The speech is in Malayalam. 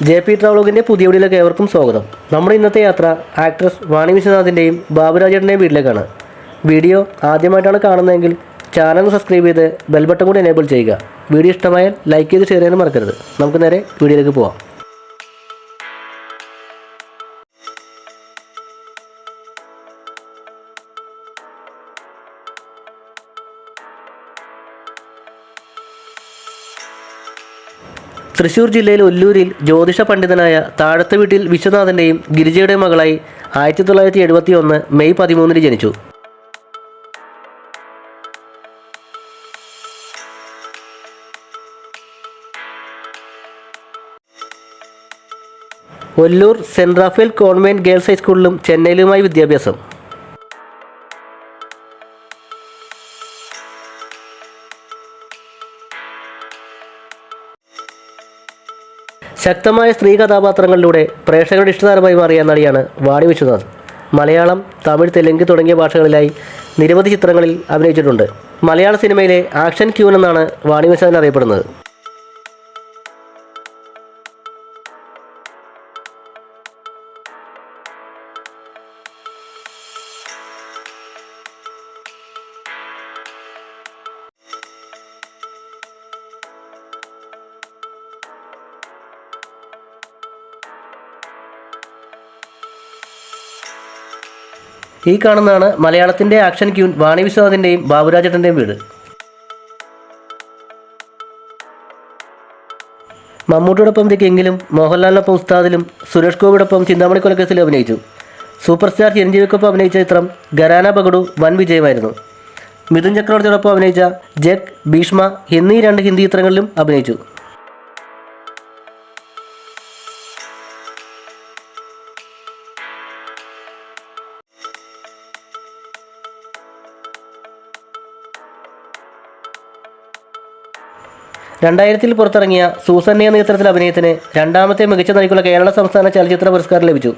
JP ട്രാവലോഗിൻ്റെ പുതിയ വീഡിയോയിലേക്ക് ഏവർക്കും സ്വാഗതം. നമ്മുടെ ഇന്നത്തെ യാത്ര ആക്ട്രസ് വാണി വിശ്വനാഥിൻ്റെയും ബാബുരാജേട്ടൻ്റെയും വീട്ടിലേക്കാണ്. വീഡിയോ ആദ്യമായിട്ടാണ് കാണുന്നതെങ്കിൽ ചാനൽ സബ്സ്ക്രൈബ് ചെയ്ത് ബെൽ ബട്ടൺ കൂടി എനേബിൾ ചെയ്യുക. വീഡിയോ ഇഷ്ടമായാൽ ലൈക്ക് ചെയ്ത് ഷെയർ ചെയ്യാനും മറക്കരുത്. നമുക്ക് നേരെ വീഡിയോയിലേക്ക് പോവാം. തൃശ്ശൂർ ജില്ലയിലെ ഒല്ലൂരിൽ ജ്യോതിഷ പണ്ഡിതനായ താഴത്തെ വീട്ടിൽ വിശ്വനാഥൻ്റെയും ഗിരിജയുടെയും മകളായി 1971 മെയ് 13 ജനിച്ചു. Ollur saint Raphael convent girls ഹൈസ്കൂളിലും ചെന്നൈയിലുമായി വിദ്യാഭ്യാസം. ശക്തമായ സ്ത്രീ കഥാപാത്രങ്ങളിലൂടെ പ്രേക്ഷകരുടെ ഇഷ്ടതാരമായി മാറിയ നടിയാണ് വാണി വിശ്വനാഥ്. മലയാളം, തമിഴ്, തെലുങ്ക് തുടങ്ങിയ ഭാഷകളിലായി നിരവധി ചിത്രങ്ങളിൽ അഭിനയിച്ചിട്ടുണ്ട്. മലയാള സിനിമയിലെ ആക്ഷൻ ക്യൂൻ എന്നാണ് വാണി വിശ്വനാഥ് അറിയപ്പെടുന്നത്. ഈ കാണുന്നതാണ് മലയാളത്തിൻ്റെ ആക്ഷൻ ക്യൂൻ വാണി വിശ്വനാഥിൻ്റെയും ബാബുരാജേട്ടൻ്റെയും വീട്. മമ്മൂട്ടിയോടൊപ്പം എങ്കിലും മോഹൻലാലിനൊപ്പം ഉസ്താദിലും സുരേഷ് ഗോപിയോടൊപ്പം ചിന്താമണി കൊലക്കേസിലും അഭിനയിച്ചു. സൂപ്പർ സ്റ്റാർ ചിരഞ്ജീവിക്കൊപ്പം അഭിനയിച്ച ചിത്രം ഘരാന പകഡു വൻ വിജയമായിരുന്നു. മിഥുൻ ചക്രവർത്തിയോടൊപ്പം അഭിനയിച്ച ജഗ്, ഭീഷ്മ എന്നീ 2 ഹിന്ദി ചിത്രങ്ങളിലും അഭിനയിച്ചു. പുറത്തിറങ്ങിയ സൂസന്നെ എന്ന ചിത്രത്തിൽ അഭിനയത്തിന് 2ാമത്തെ മികച്ച നടിക്കുള്ള കേരള സംസ്ഥാന ചലച്ചിത്ര പുരസ്കാരം ലഭിച്ചു.